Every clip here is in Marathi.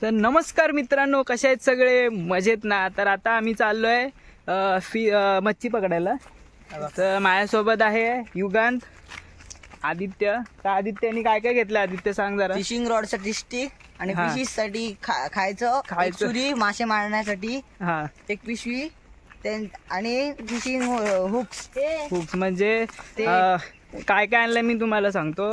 तर नमस्कार मित्रांनो, कशा आहेत सगळे? मजेत ना? तर आता आम्ही चाललोय मच्छी पकडायला. तर माझ्यासोबत आहे युगांत, आदित्य. तर आदित्यने काय काय घेतलं? आदित्य सांग जरा. फिशिंग रॉडसाठी स्टिक आणि फिशिंग साठी खायचं, सुरी मासे मारण्यासाठी एक पिशवी आणि फिशिंग हुक्स म्हणजे काय काय आणलंय मी तुम्हाला सांगतो.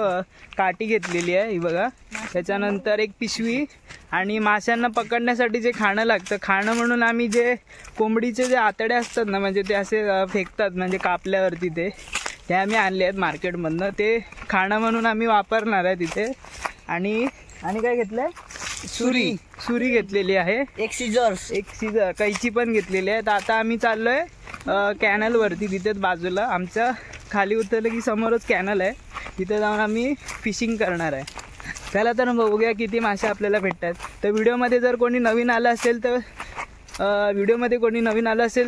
काठी घेतलेली आहे ही बघा, त्याच्यानंतर एक पिशवी आणि माशांना पकडण्यासाठी जे खाणं लागतं, खाणं म्हणून आम्ही जे कोंबडीचे जे आतडे असतात ना, म्हणजे ते असे फेकतात म्हणजे कापल्यावरती ते आम्ही आणले आहेत मार्केटमधनं. ते खाणं म्हणून आम्ही वापरणार आहे तिथे. आणि काय घेतलंय? सुरी घेतलेली आहे, एक सीझर कैची पण घेतलेली आहे. तर आता आम्ही चाललोय कॅनल वरती, तिथेच बाजूला आमच्या खाली उतरलं की समोरच कॅनल आहे, तिथे जाऊन आम्ही फिशिंग करणार आहे. त्याला तर बघूया किती मासे आपल्याला भेटतात. तर व्हिडिओमध्ये जर कोणी नवीन आलं असेल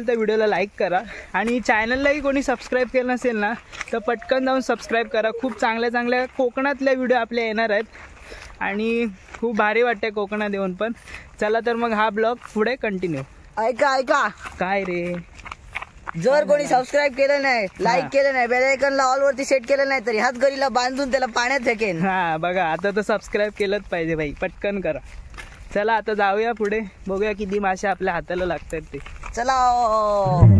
तर व्हिडिओला लाईक करा आणि चॅनललाही कोणी सबस्क्राईब केलं नसेल ना तर पटकन जाऊन सबस्क्राईब करा. खूप चांगल्या कोकणातल्या व्हिडिओ आपल्या येणार आहेत आणि खूप भारी वाटते कोकणात येऊन पण. चला तर मग हा ब्लॉग पुढे कंटिन्यू. ऐका काय रे, जर कोणी सबस्क्राईब केलं नाही, लाईक केलं नाही, बेल आयकॉनला ऑल वरती सेट केलं नाही तर ह्याच गरीला बांधून त्याला पाण्यात फेकेन. बघा आता तर सबस्क्राईब केलंच पाहिजे भाई, पटकन करा. चला आता जाऊया पुढे, बघूया किती मासे आपल्या हाताला लागतात ते. चला.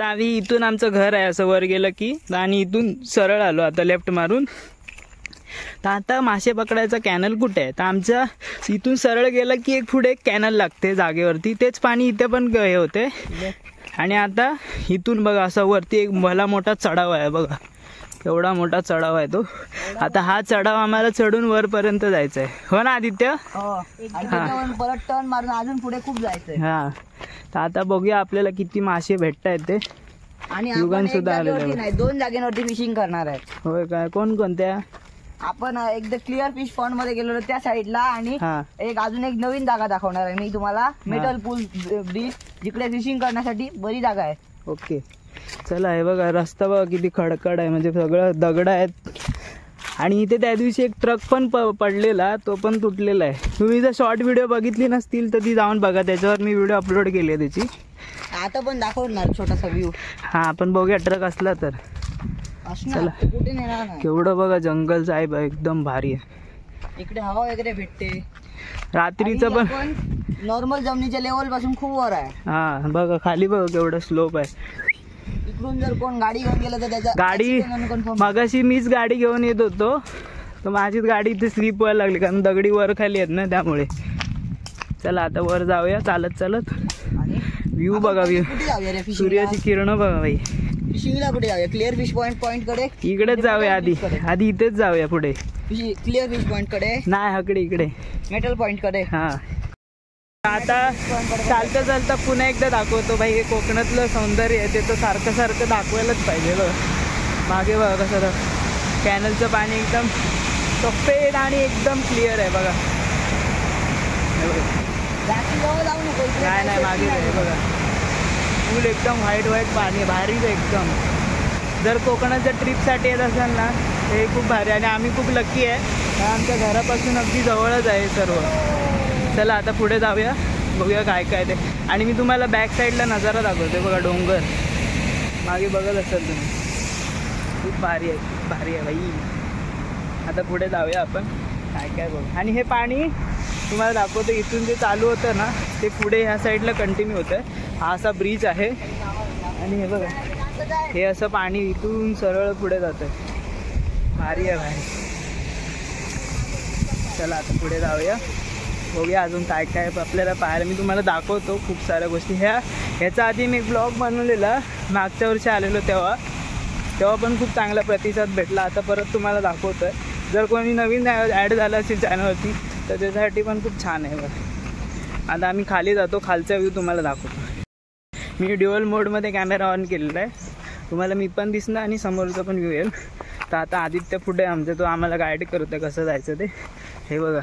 आम्ही इथून आमचं घर आहे असं वर गेलं की, आणि इथून सरळ आलो आता लेफ्ट मारून. तर आता मासे पकडायचा कॅनल कुठे आहे? तर आमच्या इथून सरळ गेलं की एक पुढे एक कॅनल लागते जागेवरती, तेच पाणी इथे पण हे होते. आणि आता इथून बघा असं वरती एक भला मोठा चढाव आहे बघा, एवढा मोठा चढाव आहे तो. आता हा चढाव आम्हाला चढून वरपर्यंत जायचा आहे, हो ना आदित्य? परत टर्न मारून अजून पुढे खूप जायचंय. तर आता बघूया आपल्याला किती मासे भेटतायत ते. आणि युगन सुद्धा आलेले नाही, 2 जागेवरती फिशिंग करणार आहे. होय काय? कोणत्या? आपण एकदा क्लिअर फिश पॉन्ड मध्ये गेलो त्या साईडला, आणि अजून एक नवीन जागा दाखवणार आहे मी तुम्हाला, मेटल पूल ब्रिज, जिकडे फिशिंग करण्यासाठी बरी जागा आहे. ओके चला. हे बघा रस्ता बघा किती खडखड आहे, म्हणजे सगळं दगड आहेत. आणि इथे त्या दिवशी एक ट्रक पण पडलेला, तो पण तुटलेला आहे. तुम्ही जर शॉर्ट व्हिडिओ बघितली नसतील तर ती जाऊन बघा, त्याच्यावर मी व्हिडिओ अपलोड केली आहे त्याची. आता पण दाखवणार छोटासा व्ह्यू. आपण बघूया ट्रक असला तर. चला. कुठे नेणार नाही, केवढं बघा जंगल साहेब, एकदम भारी आहे. इकडे हवा वगैरे भेटते. रात्रीचं पण नॉर्मल जमिनीच्या लेवल पासून खूप वर आहे. बघा खाली बघा केवढं स्लोप आहे. इकडून जर कोण गाडी घेऊन गेलं तर त्याच्या गाडी, मगाशी मीच गाडी घेऊन येत होतो तर माझीच गाडी इथे स्लिप व्हायला लागली, कारण दगडी वर खाली आहेत ना त्यामुळे. चला आता वर जाऊया चालत. व्ह्यू बघा, सूर्याची किरण बघा भाई. फिशिंगला कुठे जाऊया? क्लिअर फिश पॉइंट कडे इकडेच जाऊया आधी इथेच जाऊया पुढे. क्लिअर फिश पॉइंट कडे नाही, इकडे मेटल पॉइंट कडे. आता चालता पुन्हा एकदा दाखवतो भाई, हे कोकणातलं सौंदर्य आहे ते तर सारखं दाखवायलाच पाहिजे. बघ मागे बघा कसं कॅनलचं पाणी एकदम सफेद आणि एकदम क्लिअर आहे बघा. नाही मागे आहे बघा, फुल एकदम व्हाईट पाणी, भारीच एकदम. जर कोकणाच्या ट्रिपसाठी येत असाल ना हे खूप भारी, आणि आम्ही खूप लकी आहे, आमच्या घरापासून अगदी जवळच आहे सर्व. चला आता पुढे जाऊया, बघूया काय काय ते. आणि मी तुम्हाला बॅक साईडला नजारा दाखवते बघा, डोंगर मागे बघत असाल तुम्ही, खूप भारी आहे बाई. आता पुढे जाऊया आपण, काय बघू. आणि हे पाणी तुम्हाला दाखवतो, इथून जे चालू होतं ना ते पुढे ह्या साईडला कंटिन्यू होतं. हा असा ब्रिज आहे आणि हे बघा हे असं पाणी इथून सरळ पुढे जातं, भारी आहे. चला आता पुढे जाऊया, बघूया अजून काय काय आपल्याला पाहायला. मी तुम्हाला दाखवतो खूप साऱ्या गोष्टी. ह्याचा आधी मी एक ब्लॉग बनवलेला मागच्या वर्षी आलेलो, तेव्हा पण खूप चांगला प्रतिसाद भेटला. आता परत तुम्हाला दाखवतो आहे. जर कोणी नवीन ॲड झालं असेल चॅनलवरती तर त्याच्यासाठी पण खूप छान आहे बघा. आता आम्ही खाली जातो, खालचा व्ह्यू तुम्हाला दाखवतो. मी ड्युअल मोडमध्ये कॅमेरा ऑन केलेला आहे तुम्हाला मी पण दिसणार आणि समोरचा पण व्ह्यू येईल. तर आता आदित्य पुढे आमच्या तो आम्हाला गाईड करतो कसं जायचं ते. हे बघा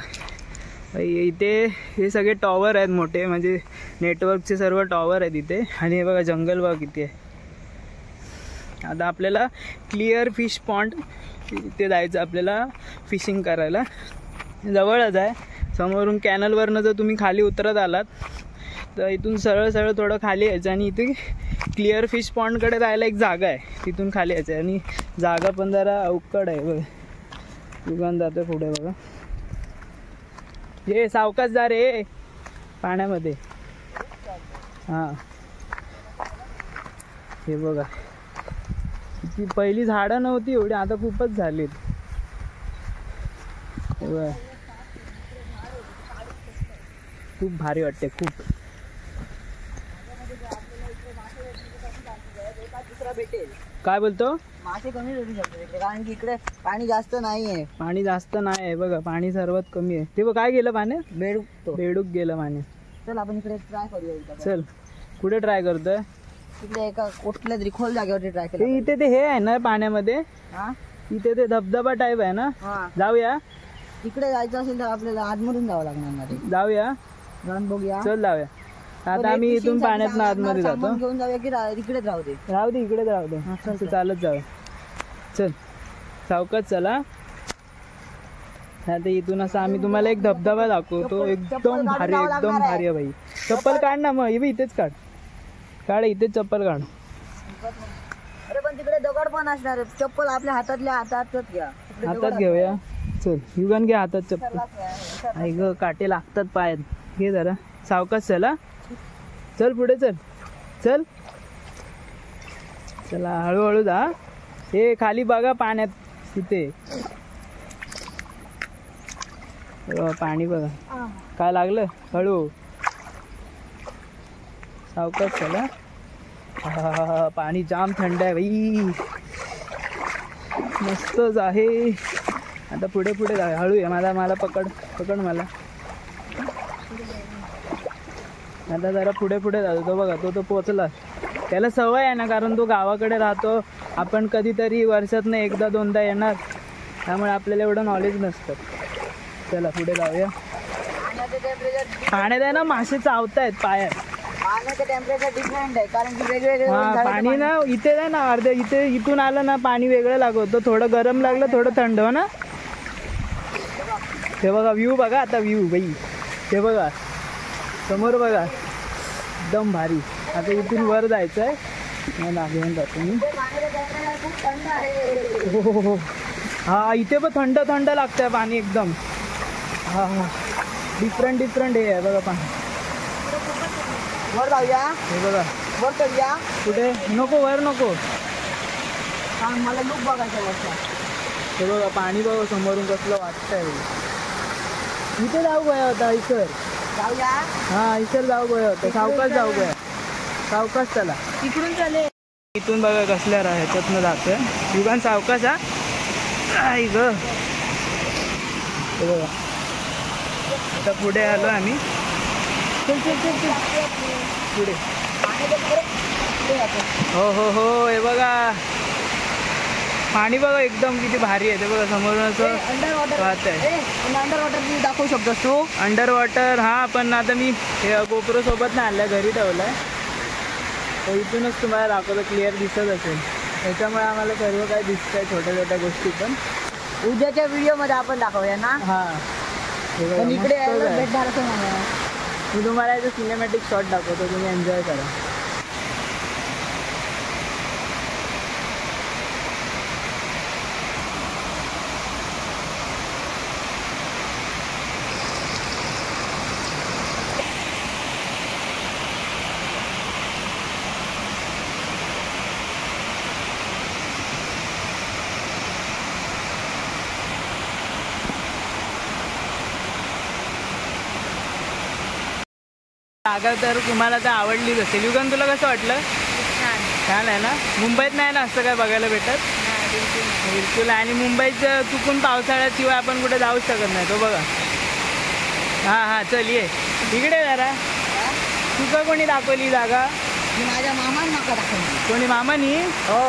इथे हे सगळे टॉवर आहेत मोठे, म्हणजे नेटवर्कचे सर्व टॉवर आहेत इथे. आणि हे बघा जंगल बघा किती आहे. आता आपल्याला क्लिअर फिश पॉन्ड इथे जायचं आपल्याला फिशिंग करायला. जवळच आहे, समोरून कॅनलवरनं जर तुम्ही खाली उतरत आलात तर इथून सरळ सरळ थोडं खाली यायचं आणि इथे क्लिअर फिश पॉन्डकडे जायला एक जागा आहे, तिथून खाली यायचं आहे. आणि जागा पण जरा अवघड आहे बघा. दुकान जातं पुढे बघा. हे सावकाश जा रे पाण्यामध्ये. हां हे बघा ती पहिली झाडं नव्हती एवढी, आता खूपच झालीत. खूप भारी वाटते खूप. भेटेल काय बोलतो? मासे कमी भेटू शकतो कारण की इकडे पाणी जास्त नाहीये. पाणी जास्त नाही आहे बघा, पाणी सर्वात कमी आहे. ते बघ काय गेलं पाण्यात, बेडूक गेलं पाण्यात. चल आपण इकडे ट्राय करूया. चल कुठे ट्राय करतोय? इकडे एका कुठल्या तरी खोल जागेवरती ट्राय केलं. इथे ते हे आहे ना पाण्यामध्ये, इथे ते धबधबा टाईप आहे ना. जाऊया इकडे जायचं असेल तर आपल्याला आतमधून जावं लागणार. जाऊया जाऊन बघूया. चल जाऊया. आता आम्ही इथून पाण्यात आतमध्ये जातो. घेऊन जाऊया की इकडेच राहू दे? इकडेच राहू दे. चालत जाऊया. चल सावकाश चला. आता इथून असं आम्ही तुम्हाला एक धबधबा दाखवतो. एकदम भारी, एकदम भारी आहे भाई. चप्पल काढ ना मग, इथेच काढ इथेच चप्पल काढ. अरे पण तिकडे दगड पण असणार. चप्पल आपल्या हातातच घ्या. हातात घेऊया. चल युगन घे हातात चप्पल. आई ग काटे लागतात पायात. घे जरा सावकाश चला. चल पुढे चल. चल चला हळूहळू जा. हे खाली बघा पाण्यात तिथे पाणी बघा काय लागलं. हळू सावकाश चला. पाणी जाम थंड आहे बाई, मस्तच आहे. आता पुढे पुढे जा. हळू आहे. मला पकड मला. आता जरा पुढे पुढे जातो. तो बघा तो पोचला. त्याला सवय आहे ना, कारण तो गावाकडे राहतो. आपण कधीतरी वर्षातनं एकदा दोनदा येणार, त्यामुळे आपल्याला एवढं नॉलेज नसतं. चला पुढे जाऊया. पाण्यात आहे ना मासे चावतायत पायात. पाण्याचं टेम्परेचर डिफरंट आहे कारण की वेगवेगळे पाणी ना इथे आहे ना अर्धे इथून आलं ना पाणी वेगळं लागतं. थोडं गरम लागलं थोडं थंड हो ना. ते बघा व्ह्यू बघा. आता व्ह्यू बाई ते बघा समोर बघा एकदम भारी. आता इथून वर जायचं आहे. घेऊन जातो मी. हो हा इथे पण थंड थंड लागतंय पाणी एकदम. हा डिफरंट हे आहे बघा पाणी. वर जाऊया. हे बघा वर चढूया. कुठे नको वर नको. मला लुक बघायचं वरचा. हे बघा पाणी बघा समोरून कसलं वाटतंय. इथे जाऊ गया होता इतर. जाऊया. हा इतर जाऊ गया होता. सावकाश जाऊ गया. सावकाश चला. इकडून चालेल. इथून बघा कसल्या ह्याच्यातनं जातोय. युगान सावकाश हा. आई ग बघा आता पुढे आलो आम्ही. चल पुढे. हो हे बघा पाणी बघा एकदम किती भारी आहे. ते बघा समोरून असं वाहत आहे. अंडर वॉटर दाखवू शकतोस तू? अंडर वॉटर हा. पण आता मी गोप्रो सोबत नाही आणलाय, घरी ठेवलाय. तर इथूनच तुम्हाला दाखवतो. क्लिअर दिसत असेल. त्याच्यामुळे आम्हाला सर्व काय दिसतंय छोट्या गोष्टी. पण उद्याच्या व्हिडिओमध्ये आपण दाखवूया ना. पण इकडे भेट झालं मला. मी तुम्हाला याचं सिनेमॅटिक शॉट दाखवतो, तुम्ही एन्जॉय करा. जागा तर तुम्हाला तर आवडलीच असेल. युगन तुला कसं वाटलं? छान आहे ना. मुंबईत नाही ना असं काय बघायला भेटत. बिलकुल. आणि मुंबईचं चुकून पावसाळ्याशिवाय आपण कुठे जाऊच शकत नाही. तो बघा. हा चल ये इकडे जरा. तुका कोणी दाखवली जागा? मी माझ्या मामान माका दाखवली. कोणी मामानी? हो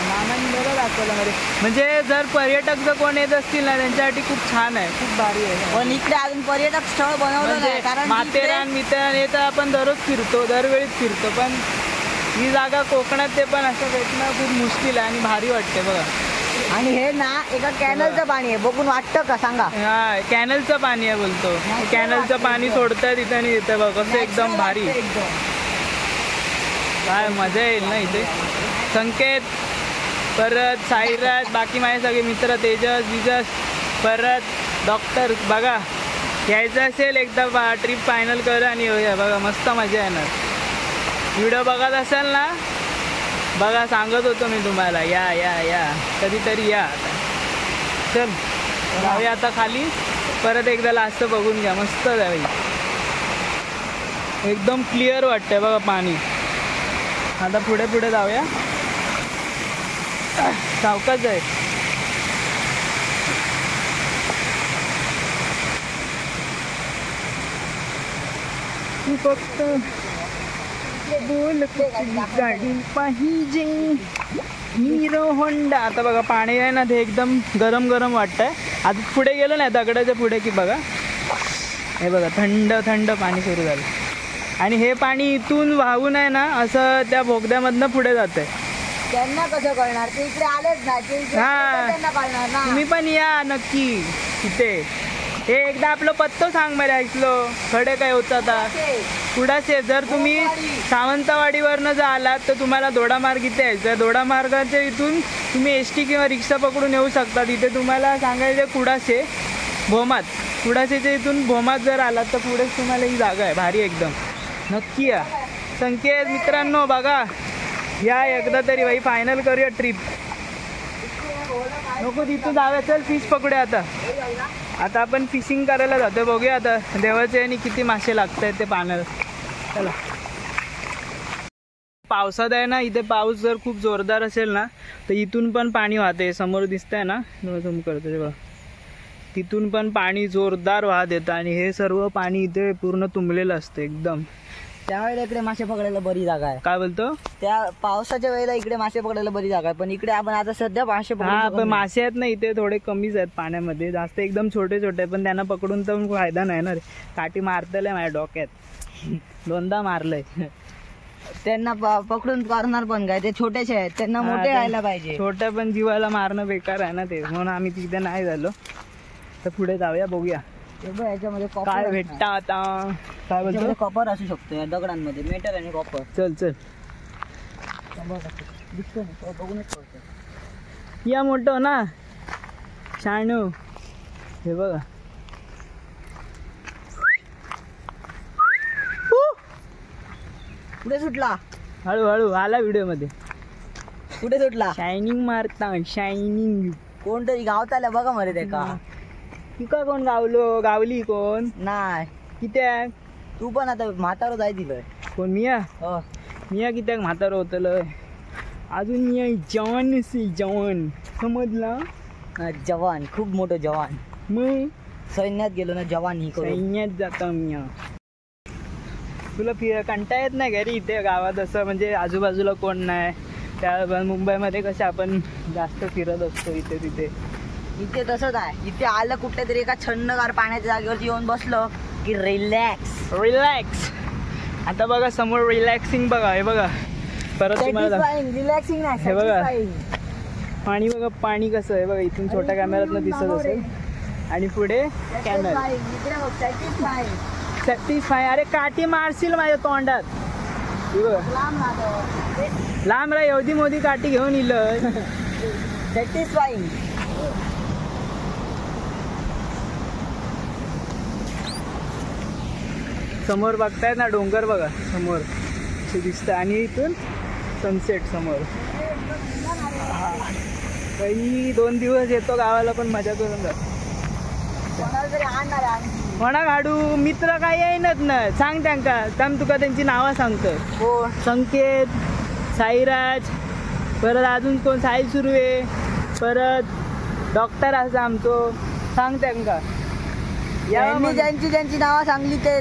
मामानी बरं दाखवलं मध्ये. म्हणजे जर पर्यटक जर कोण येत असतील ना त्यांच्यासाठी खूप छान आहे, खूप भारी आहे. पण इकडे अजून पर्यटक स्थळ बनवलं नाही कारण माथेरान मिथेरान हे तर आपण दररोज फिरतो, दरवेळीच फिरतो, पण ही जागा कोकणात ते पण असं भेटणं खूप मुश्किल आहे आणि भारी वाटते बघा. आणि हे ना एका कॅनलचं पाणी आहे, बघून वाटतं का सांगा? हा कॅनलचं पाणी आहे बोलतो. कॅनलचं पाणी सोडतं तिथे आणि येतं बघ कसं एकदम भारी. काय मजा येईल ना इथे. संकेत, परत साईराज, बाकी माझे सगळे मित्र, तेजस विजस, परत डॉक्टर. बघा यायचं असेल एकदा ट्रिप फायनल कर आणि येऊया बघा, मस्त मजा येणार. व्हिडिओ बघत असाल ना बघा, सांगत होतो मी तुम्हाला या या या कधीतरी या. आता चल जाऊया आता खाली, परत एकदा लास्ट बघून घ्या, मस्त जावी. एकदम क्लिअर वाटतंय बघा पाणी. आता पुढे पुढे जाऊया, सावकाश आहे. फक्त बोल गाडी पाहिजे हिरो होंडा. आता बघा पाणी आहे ना ते एकदम गरम गरम वाटतंय. आता पुढे गेलो नाही दगडाच्या पुढे की बघा हे बघा थंड थंड पाणी सुरू झालं. आणि हे पाणी इथून वाहून आहे ना असं त्या बोगद्यामधनं पुढे जातंय. त्यांना कसं कळणार, ते इकडे आलेच ना, त्यांना कळणार ना. तुम्ही पण या नक्की इथे. हे एकदा आपलं पत्तो सांग मला, ऐकलो खडे काय होता आता कुडाचे. जर तुम्ही सावंतवाडीवरनं जर आलात तर तुम्हाला दोडामार्ग इथे यायचं. दोडामार्गाच्या इथून तुम्ही ST किंवा रिक्षा पकडून येऊ शकता. तिथे तुम्हाला सांगायचं कुडाचे भोमात. कुडाचेच्या इथून भोमात जर आलात तर पुढेच तुम्हाला ही जागा आहे, भारी एकदम. नक्की या. संकेत मित्रांनो बघा या एकदा तरी भाई, फायनल करूया ट्रिप. नको तिथून जाऊया, चल फिश पकडूया आता. आता आपण फिशिंग करायला जातोय, बघूया आता देवाचे आणि किती मासे लागत आहेत ते पाण्यात. चला. पावसात आहे ना इथे, पाऊस जर खूप जोरदार असेल ना तर इथून पण पाणी वाहते. समोर दिसतंय ना झूम करतो बघा, तिथून पण पाणी जोरदार वाहत येतं आणि हे सर्व पाणी इथे पूर्ण तुंबलेलं असतं एकदम. त्यावेळेला इकडे मासे पकडायला बरी जागा आहे. काय बोलतो? त्या पावसाच्या वेळेला इकडे मासे पकडायला बरी जागा आहे, पण इकडे आपण आता सध्या मासे पण मासे आहेत ना इथे थोडे कमीच आहेत पाण्यामध्ये, जास्त एकदम छोटे छोटे. पण त्यांना पकडून तर फायदा नाही ना रे. काठी मारतलंय माझ्या डोक्यात, 2दा मारलंय. त्यांना पकडून करणार पण काय, ते छोटेसे आहेत, त्यांना मोठे व्हायला पाहिजे. छोट्या पण जीवाला मारणं बेकार आहे ना ते, म्हणून आम्ही तिथे नाही झालो. तर पुढे जाऊया, बघूया याच्यामध्ये काय भेटतं आता. काय बोलतो? कॉपर असू शकतो या दगडांमध्ये, मेटल आणि कॉपर. चल चल दिसतो ना, बघूनच कळतं. या मोठं ना शाणू, हे बघा. कुठे सुटला? हळूहळू आला व्हिडिओ मध्ये. कुठे सुटला? शायनिंग मारता, शायनिंग. कोणतरी गावत आलं बघा मरे ते का. तू का कोण गावलो? गावली कोण नाही. कित्याक? तू पण आता म्हातारो जाय दिलंय. कोण मिया? मिया कित्याक म्हातारो होतलं? अजून मिया जवान जवान, समजला? जवान, खूप मोठं जवान. मग सैन्यात गेलो ना जवान. ही सैन्यात जाता मिया. तुला कंटाळा येत नाही घरी इथे गावात असं, म्हणजे आजूबाजूला कोण नाही? त्या मुंबईमध्ये कसं आपण जास्त फिरत असतो इथे तिथे. इथे तसंच आहे. इथे आलं कुठल्या तरी एका थंडगार पाण्याच्या जागेवरती येऊन बसलं की रिलॅक्स रिलॅक्स. आता बघा समोर रिलॅक्सिंग बघा, हे बघा परत तुम्हाला रिलॅक्सिंग नाही, हे बघा पाणी बघा, पाणी कसं आहे बघा. इथून छोट्या कॅमेऱ्यातनं दिसत असेल आणि पुढे कॅमेरा. सॅटिस्फाय. अरे काठी मारशील माझ्या तोंडात. लांब रा, एवढी मोठी काठी घेऊन इलं. सॅटिस्फाईंग. समोर बघतायत ना डोंगर बघा समोर ते दिसतं आणि इथून सनसेट समोर. काही 2 दिवस येतो गावाला पण मजा करून जातो. कोणा काढू? मित्र काय येईनच ना, सांग त्यांका. थांब तुका त्यांची नावं सांगतो. कोण? संकेत, साईराज, परत अजून कोण साहिल सुर्वे, परत डॉक्टर असं आमचो. सांग त्यांका. ज्यांची ज्यांची नावं सांगली ते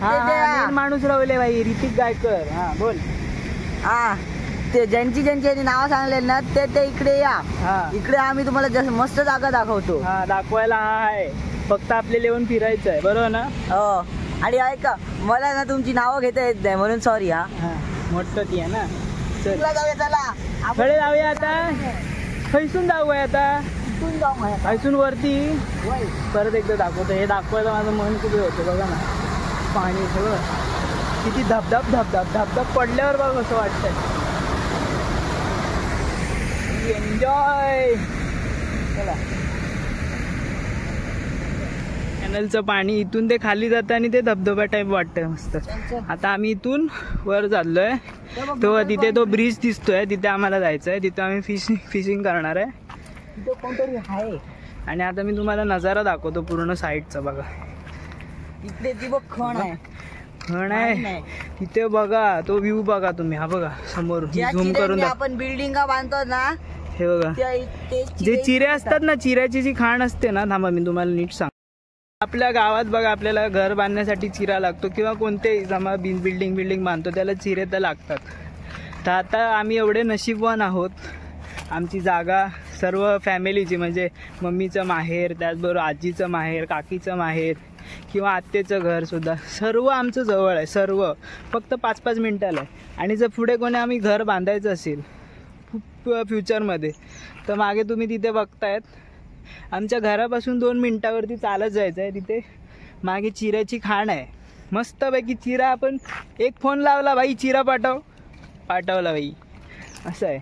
माणूस रावले भाई. ऋतिक गायकर. हा बोल. हा ते ज्यांची नावं सांगले ना ते इकडे या. इकडे आम्ही तुम्हाला मस्त जागा दाखवतो. हा दाखवायला आहे, फक्त आपल्याला येऊन फिरायचं आहे, बरोबर ना? हो. आणि ऐका, मला ना तुमची नावं घेता येत नाही म्हणून सॉरी. हा मोठं ती आहे ना. जाऊया चला, कडे जाऊया आता. खैसून जाऊया आता, खैसून वरती परत एकदा दाखवतो. हे दाखवायला माझं मन खूप होतं. बघा ना पाणी सगळं किती धबधब धबधब धबधब पडल्यावर बघ असं वाटतंय. एन्जॉय. चला, कॅनलचं पाणी इथून ते खाली जातं आणि ते धबधबा टाईप वाटतं मस्त. आता आम्ही इथून वर चाललोय, तो तिथे तो ब्रिज दिसतोय, तिथे आम्हाला जायचं आहे. तिथे आम्ही फिशिंग करणार आहे. कोणतरी आहे. आणि आता मी तुम्हाला नजारा दाखवतो पूर्ण साईडचा. बघा इकडे ती बघ खण आहे. खण आहे तिथे, बघा तो व्ह्यू बघा तुम्ही. हा बघा समोर झूम करून आपण बिल्डिंग बांधतो ना, हे बघा जे चिरे असतात ना, चिऱ्याची जी खाण असते ना, थांबा मी तुम्हाला नीट सांग. आपल्या गावात बघा आपल्याला घर बांधण्यासाठी चिरा लागतो किंवा कोणतेही बिल्डिंग बांधतो त्याला चिरे तर लागतात. तर आता आम्ही एवढे नशीबवान आहोत, आमची जागा सर्व फॅमिलीची म्हणजे मम्मीचं माहेर, त्याचबरोबर आजीचं माहेर, काकीचं माहेर किंवा आत्तेचं घरसुद्धा सर्व आमचं जवळ आहे. सर्व फक्त 5-5 मिनटाला आहे. आणि जर पुढे कोणी आम्ही घर बांधायचं असेल फ्युचरमध्ये तर मागे तुम्ही तिथे बघतायत, आमच्या घरापासून 2 मिनटावरती चालत जायचं आहे. तिथे मागे चिऱ्याची खाण आहे मस्तपैकी. चिरा आपण एक फोन लावला, भाई चिरा पाठवला भाई, असं आहे.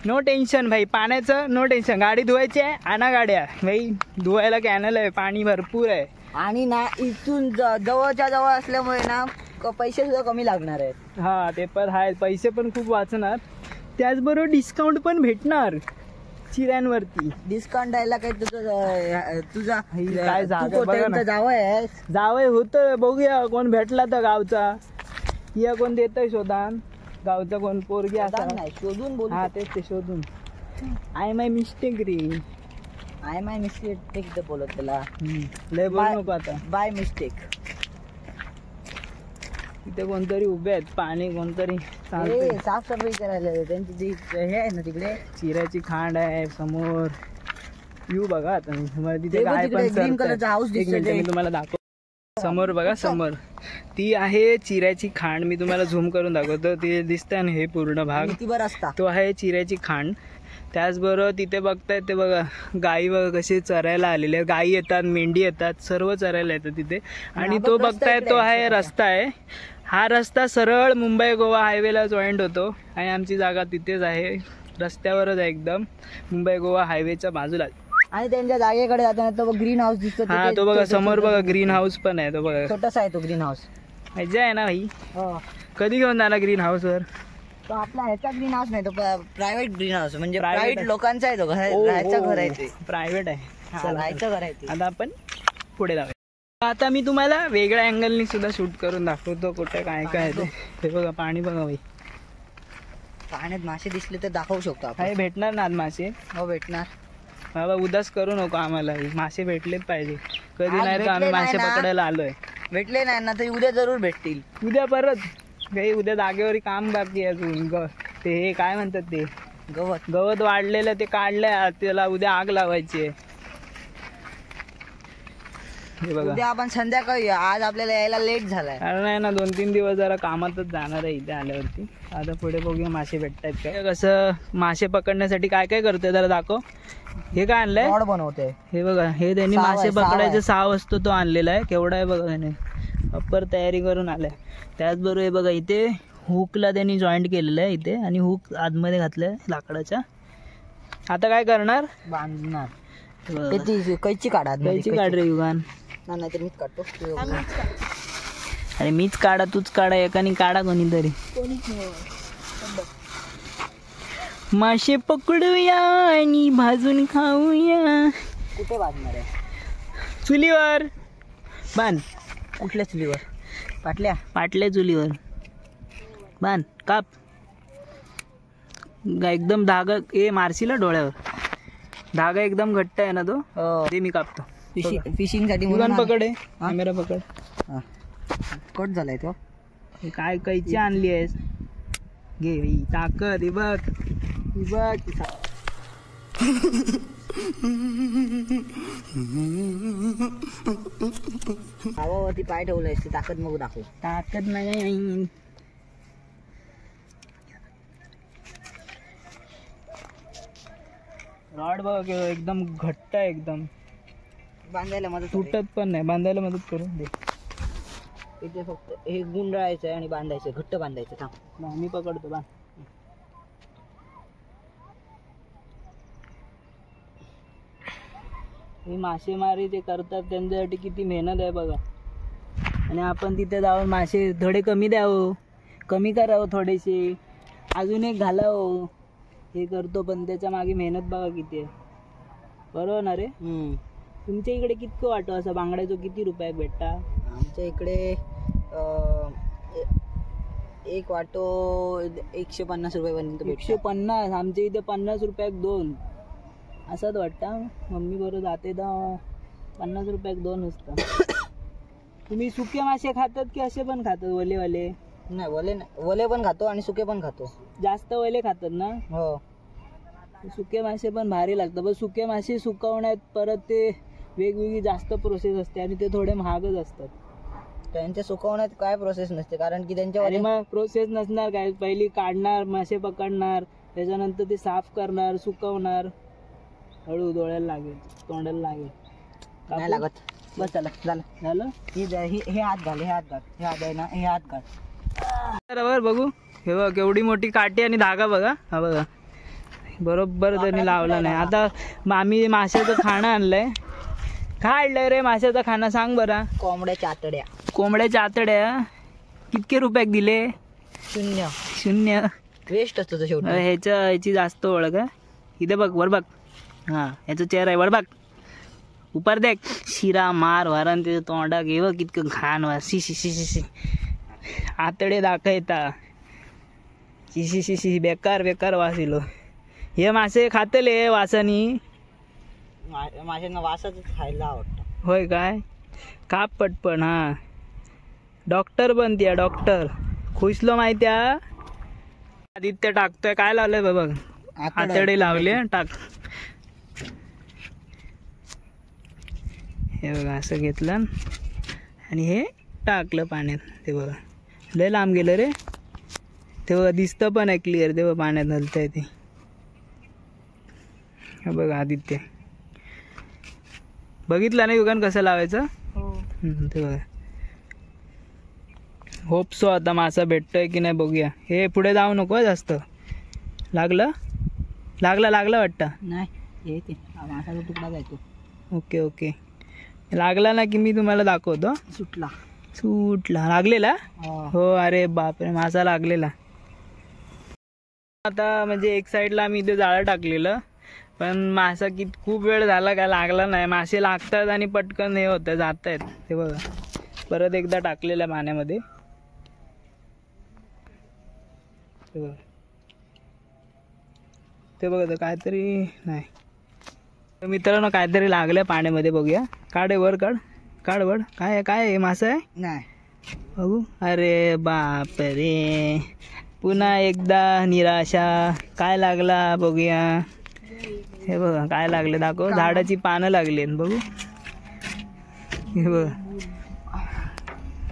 नो टेन्शन भाई, पाण्याचं नो टेन्शन. गाडी धुवायची आहे, आणा गाड्या भाई, धुवायला कॅनल आहे, पाणी भरपूर आहे. आणि ना इथून जवळच्या जवळ असल्यामुळे ना पैसे सुद्धा कमी लागणार आहेत. हा ते पण आहे, पैसे पण खूप वाचणार, त्याचबरोबर डिस्काउंट पण भेटणार चिऱ्यांवरती. डिस्काउंट द्यायला काही तुझा काय जावं होतं. बघूया कोण भेटला तर गावचा, या कोण देतय शोधान, गावचा कोण पोरगी असा नाही शोधून बोल. हा तेच ते शोधून. आय माय मिस्टेक बोलत त्याला लय बोलू नको आता. By mistake. तिथे कोणतरी उभे आहेत, पाणी कोणतरी साफसफाई करायला. त्यांची जी हे आहे ना तिकडे चिऱ्याची खांड आहे समोर. व्ह्यू बघा आता तुम्हाला तिथे काय पण ग्रीन कलरचा हाऊस दिसतोय, मी तुम्हाला दाखव. समोर बघा, समोर ती आहे चिऱ्याची खांड. मी तुम्हाला झूम करून दाखवतो. ते दिसतंय ना हे पूर्ण भाग, तो आहे चिऱ्याची खांड. त्याचबरोबर तिथे बघतायत ते बघा गाई बघा कसे चरायला आलेले आहेत. गाई येतात, मेंढी येतात, सर्व चरायला येतात तिथे. आणि तो बघताय तो आहे रस्ता आहे. हा रस्ता सरळ मुंबई गोवा हायवेला जॉईंट होतो आणि आमची जागा तिथेच आहे, रस्त्यावरच आहे एकदम, मुंबई गोवा हायवेच्या बाजूला. आणि त्यांच्या जागेकडे जाताना तो ग्रीन हाऊस दिसतो. हा तो बघा समोर बघा ग्रीन हाऊस पण आहे. तो बघा छोटासा आहे तो ग्रीन हाऊस. मजा आहे ना भाई. कधी घेऊन जाणार ग्रीन हाऊस वर? तो आपला ह्याचा ग्रीन हाऊस नाही, तो प्रायव्हेट ग्रीन हाऊस, म्हणजे प्रायव्हेट लोकांचा आहे. तो राहायचं घर आहे, ते प्रायव्हेट आहे. राहायचं घर आहे. आता आपण पुढे जाऊया. आता मी तुम्हाला वेगळ्या अँगलनी सुद्धा शूट करून दाखवतो कुठे काय काय आहे ते. बघा पाणी बघा भाई, पाण्यात मासे दिसले तर दाखवू शकतो आपण. भेटणार ना मासे? हो भेटणार बाबा, उदास करू नको आम्हाला, मासे भेटलेच पाहिजे. कधी नाही तर आम्ही मासे पकडायला आलोय. भेटले नाही ना तर उद्या जरूर भेटतील. उद्या परत काही उद्या जागेवर काम बाकी आहे अजून. ते हे काय म्हणतात ते गवत वाढलेलं ते काढलंय, त्याला उद्या आग लावायची आहे. उद्या आपण संध्याकाळी, आज आपल्याला यायला लेट झालाय. कारण आहे ना 2-3 दिवस जरा कामातच जाणार आहे इथे आल्यावरती. आता पुढे बघूया मासे भेटतायत काय. कसं मासे पकडण्यासाठी काय काय करतोय जरा दाखव. हे काय आणलंय? रॉड बनवते. हे बघा, हे त्यांनी मासे पकडायचा साव असतो तो आणलेला आहे. केवढा आहे बघा, त्याने अप्पर तयारी करून आलाय. त्याचबरोबर हे बघा इथे हुकला त्यांनी जॉईंट केलेलं आहे इथे, आणि हुक आतमध्ये घातलंय लाकडाच्या. आता काय करणार? बांधणार. कैची काढा, कैची काढ रे युगान. नाही तर मीच काढतो. अरे मीच काढा, तूच काढा, एकाने काढा कोणीतरी. मासे पकडूया आणि भाजून खाऊया. कुठे बांधणार आहे? चुलीवर बांध. कुठल्या चुलीवर? पाटल्या चुलीवर बांध. काप एकदम धागा मारशीला डोळ्यावर. धागा एकदम घट्ट आहे ना तो, ते मी कापतो. फिशिंग साठी पकड आहे, कॅमेरा पकड. कट झालाय तो. काय कैची आणली आहेस? घे ही ताकद, ही बघ ही बघ. हवावरती पाय ठेवलाय ती ताकद मग दाखव. ताकद नाही. रॉड बघ एकदम घट्ट आहे एकदम. बांधायला मदत तुटत पण नाही. बांधायला मदत करून दे. इथे फक्त हे गुंडाळायचं आहे आणि बांधायचं, घट्ट बांधायचं. थांब मी पकडतो बांध. हे मासेमारी ते करतात त्यांच्यासाठी किती मेहनत आहे बघा. आणि आपण तिथे जाऊन मासे थोडे कमी द्यावं, कमी करावं, थोडेसे अजून एक घालावं, हे करतो. पण त्याच्या मागे मेहनत बघा किती आहे. बरोबर ना रे? तुमच्या इकडे कितकं वाटो असं बांगड्याचं किती रुपयात भेटता? आमच्या इकडे एक वाटो 150 रुपयापर्यंत. 150. आमच्या इथे 50 रुपयात 2 असंच वाटतं. मम्मी बरोबर जाते तर 50 रुपयात 2 असतं. तुम्ही सुके मासे खातात की असे पण खातात वलेवाले? नाही, वले पण खातो आणि सुके पण खातो. जास्त वले खातात ना? हो. सुके मासे पण भारी लागतात. पण सुके मासे सुकवण्यात परत ते वेगवेगळी जास्त प्रोसेस असते आणि ते थोडे महागच असतात. त्यांच्या सुकवण्यात काय प्रोसेस नसते, कारण की त्यांच्या मग प्रोसेस नसणार काय. पहिली काढणार, मासे पकडणार, त्याच्यानंतर ते साफ करणार, सुकवणार. हळू डोळ्याला लागेल, तोंडाला लागेल. नाही लागत. बस चला झालं. हे हात घाल, हे हात आहे ना, हे हात घाल. बरोबर बघू. हे बघ केवढी मोठी काठी आणि धागा बघा. हा बघा बरोबर त्यांनी लावला नाही. आता आम्ही माशाचं खाणं आणलंय. काय आणलंय रे माशाचं खाणं सांग बरं? कोंबड्याच्या आतड्या. कोंबड्याच्या आतड्या कितके रुपयाक दिले? 0. वेस्ट असतो तो शेवटी. ह्याची जास्त ओळख आहे. इथे बघ वर बघ. हा ह्याचा चेहरा आहे वर बघ. उपर देख शिरा मार वारण त्याचं तोंडा घेव कितकं घाण वास. शी आतडे दाखयता. शी बेकार वास इलो. हे मासे खातले वासानी. माशांना वासाच खायला आवडतं. होय काय? काप पटपण. हा डॉक्टर बनतीया डॉक्टर. खुशलो माहित्या. आदित्य टाकतोय. काय लावलंय बघ? आतडे लावले. टाक. हे बघा असं घेतलं आणि हे टाकलं पाण्यात. ते बघा लय लांब गेलं रे. ते बघा दिसतं पण आहे क्लिअर. ते बघा पाण्यात हलतंय ते. हे बघा आदित्य बघितलं ना युगान कसं लावायचं? ते बघा. होप सो आता मासा भेटतोय की नाही बघूया. हे पुढे जाऊ नको जास्त. लागला वाटतं. नाही येते मासाचा तुकडा जायतो. ओके लागला ना की मी तुम्हाला दाखवतो. सुटला लागलेला. हो अरे बापरे मासा लागलेला. आता म्हणजे एक साईडला आम्ही इथे जाळं टाकलेलं, पण मासा खूप वेळ झाला काय लागला नाही. मासे लागतात आणि पटकन हे होतं जात आहेत. ते बघा परत एकदा टाकलेल्या पाण्यामध्ये. ते बघा काहीतरी नाही. मित्रांनो काहीतरी लागलं पाण्यामध्ये. बघूया. काढ वर काढ वर. काय आहे? मासा आहे? नाही बघू. अरे बाप रे पुन्हा एकदा निराशा. काय लागला बघूया. हे बघा काय लागले दाखव. झाडाची पानं लागली बघू.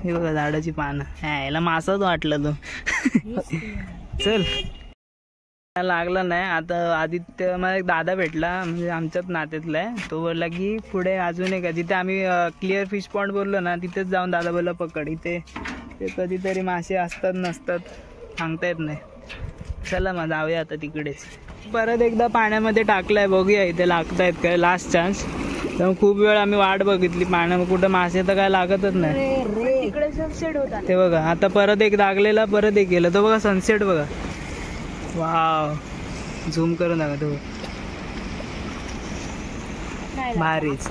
हे बघा झाडाची पानं. याला मासाच वाटलं तो. चल लागला नाही. आता आदित्य मला एक दादा भेटला म्हणजे आमच्याच नात्यातला आहे. तो बोलला की पुढे अजून एक जिथे आम्ही क्लिअर फिश पॉइंट बोललो ना तिथेच जाऊन दादा बोलला पकड. इथे ते कधीतरी मासे असतात नसतात सांगता येत नाही. चला मग जाऊया आता तिकडेच. परत एकदा पाण्यामध्ये टाकलाय बघूया इथे लागतायत काय. Last chance. तर खूप वेळ आम्ही वाट बघितली पाण्यामध्ये. कुठं मासे तर काय लागतच नाही. सनसेट होता ते बघा. आता परत एक लागलेला परत एक गेलं. तो बघा सनसेट बघा. वाव झूम करून दाखवा. तो भारीच.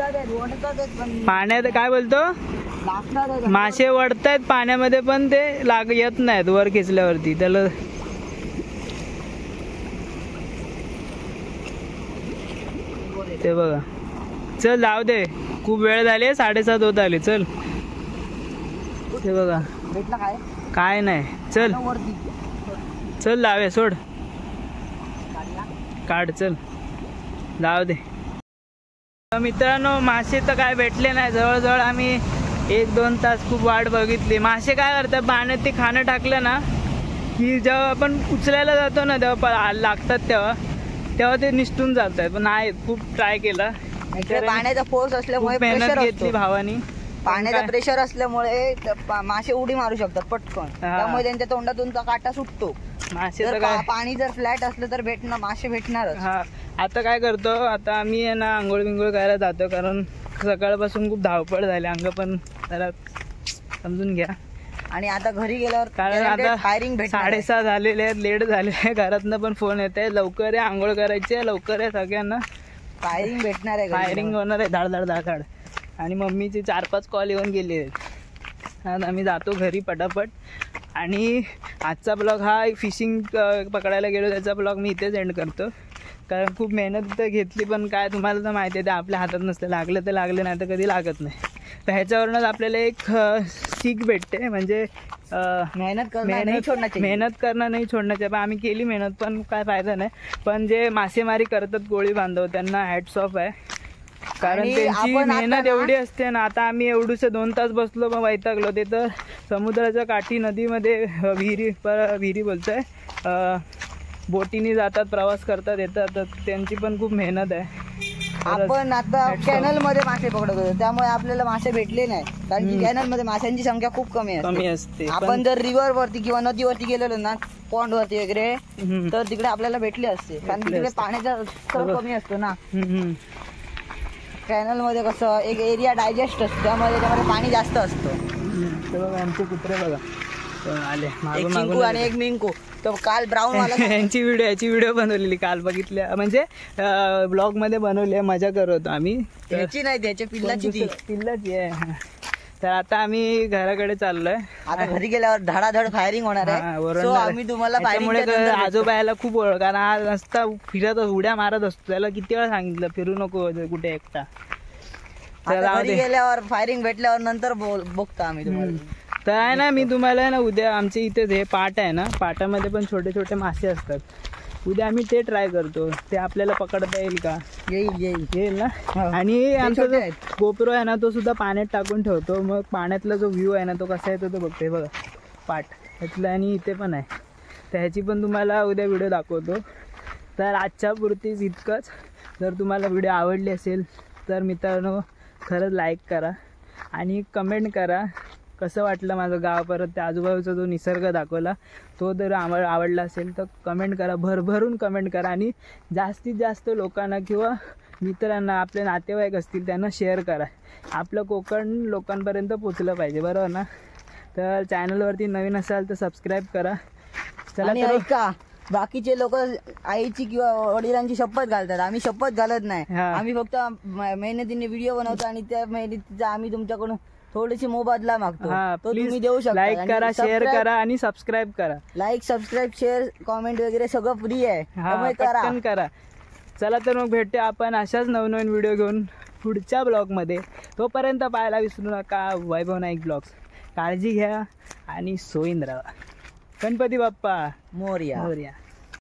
पाण्यात काय बोलतो मासे वडतायत पाण्यामध्ये पण ते येत नाहीत वर खेचल्यावरती. त्याला ते बघा. चल जाऊ दे खूप वेळ झाली. 7:30 होत आले. चल ते बघा भेटला काय? काय नाही. चल चल लावे सोड काढ चल जाऊ दे. मित्रांनो मासे तर काय भेटले नाही. जवळजवळ आम्ही 1-2 तास खूप वाट बघितली. मासे काय करतात पाण्यात ते खाणं टाकलं ना की जेव्हा आपण उचलायला जातो ना तेव्हा लागतात तेव्हा ते निसटून जातात. पण नाही खूप ट्राय केला. पाण्याचा फोर्स असल्यामुळे मेहनत घेतली भावानी. पाण्याचा प्रेशर असल्यामुळे मासे उडी मारू शकतात पटकन. त्यामुळे त्यांच्या तोंडातून काटा सुटतो. मासे पाणी जर फ्लॅट असलं तर मासे भेटणारच. हा आता काय करतो आता आम्ही आहे ना आंघोळ बिंघोळ करायला जातो कारण सकाळपासून खूप धावपळ झाली. अंग पण जरा समजून घ्या. आणि आता घरी गेल्यावर कारण आता 6:30 झालेले आहेत. लेट झालेले आहे. घरातनं पण फोन येत आहे लवकर आहे आंघोळ करायची आहे लवकर आहे. सगळ्यांना फायरिंग भेटणार आहे. फायरिंग होणार आहे धाड. आणि मम्मीचे 4-5 कॉल येऊन गेले आहेत. आज आम्ही जातो घरी पटापट. आणि आजचा ब्लॉग हा फिशिंग पकडायला गेलो त्याचा ब्लॉग मी इथेच एंड करतो. कारण खूप मेहनत तर घेतली पण काय तुम्हाला तर माहिती आहे ते आपल्या हातात नसतं. लागलं तर लागलं नाही तर कधी लागत नाही. तर ह्याच्यावरूनच आपल्याला एक सीख भेटते म्हणजे मेहनत करणं नाही छोडण्याचे. पण आम्ही केली मेहनत पण काय फायदा नाही. पण जे मासेमारी करतात गोळी बांधव त्यांना हॅट्स ऑफ आहे. कारण त्यांची मेहनत एवढी असते ना. आता आम्ही एवढूसे 2 तास बसलो मग वैतागलो. ते तर समुद्राच्या काठी नदीमध्ये विहिरी बोलतोय बोटीने जातात प्रवास करतात येतात तर त्यांची पण खूप मेहनत आहे. आपण आता कॅनल मध्ये मासे पकडत होतो त्यामुळे आपल्याला मासे भेटले नाही. कारण की कॅनल मध्ये माशांची संख्या खूप कमी असते. आपण जर रिव्हर वरती किंवा नदीवरती गेलेलो ना पॉन्ड वरती वगैरे तर तिकडे आपल्याला भेटले असते. कारण तिकडे पाण्याचा स्तर कमी असतो ना. कॅनल मध्ये कसं एक एरिया डायजेस्ट असतो त्यामुळे त्याच्यामध्ये पाणी जास्त असतं. आमचे कुत्रे बघा आले एक चिंकू आणि एक मिंकू. तो काल ब्राऊन वाला याची व्हिडिओ बनवलेली काल बघितल्या म्हणजे ब्लॉग मध्ये बनवली मजा करत आम्ही. त्याची नाही त्याच्या पिल्लाची आहे. तर आता आम्ही घराकडे चाललोय. आता घरी गेल्यावर धडाधड फायरिंग होणार आहे. सो आम्ही तुम्हाला त्यामुळे आजोबाला खूप ओळख कारण आज नसता फिरत उड्या मारत असतो. त्याला किती वेळा सांगितलं फिरू नको कुठे एकटा. घरी गेल्यावर फायरिंग भेटल्यावर नंतर बघतो आम्ही तुम्हाला. तर आहे ना मी तुम्हाला ना उद्या आमच्या इथे हे पाट आहे ना पाटामध्ये पण छोटे छोटे मासे असतात. उद्या आम्ही ते ट्राय करतो. ते आपल्याला पकडता येईल का? येईल ना. आणि आमचा जो गोप्रो आहे ना तो सुद्धा पाण्यात टाकून ठेवतो. मग पाण्यातला जो व्ह्यू आहे ना तो कसा येतो तो बघतो. हे बघा पाट ह्यातलं आणि इथे पण आहे. तर ह्याची पण तुम्हाला उद्या व्हिडिओ दाखवतो. तर आजच्या पुरतीच इतकंच. जर तुम्हाला व्हिडिओ आवडली असेल तर मित्रांनो खरंच लाईक करा आणि कमेंट करा कसं वाटलं माझं गाव. परत त्या आजूबाजूचा जो निसर्ग दाखवला तो जर आवडला असेल तर कमेंट करा. भरभरून कमेंट करा. आणि जास्तीत जास्त लोकांना किंवा मित्रांना आपले नातेवाईक असतील त्यांना शेअर करा. आपलं कोकण लोकांपर्यंत पोचलं पाहिजे बरोबर ना. तर चॅनलवरती नवीन असाल तर सबस्क्राईब करा. चला तर ऐका बाकीचे लोक आईची किंवा वडिलांची शपथ घालतात. आम्ही शपथ घालत नाही. आम्ही फक्त मेहनतीने व्हिडिओ बनवतो आणि त्या मेहनतीचा आम्ही तुमच्याकडून थोडीशी मोबदला मागतो. तो तुम्ही देऊ शकता. लाईक करा शेअर करा आणि सबस्क्राईब करा. लाईक सबस्क्राईब शेअर कॉमेंट वगैरे सगळं फ्री आहे त्यामुळे करा. चला तर मग भेटूया आपण अशाच नवनवीन व्हिडिओ घेऊन पुढच्या ब्लॉगमध्ये. तोपर्यंत पाहायला विसरू नका वैभव नाईक ब्लॉग्स. काळजी घ्या आणि सोयीन राहा. गणपती बाप्पा मोरया.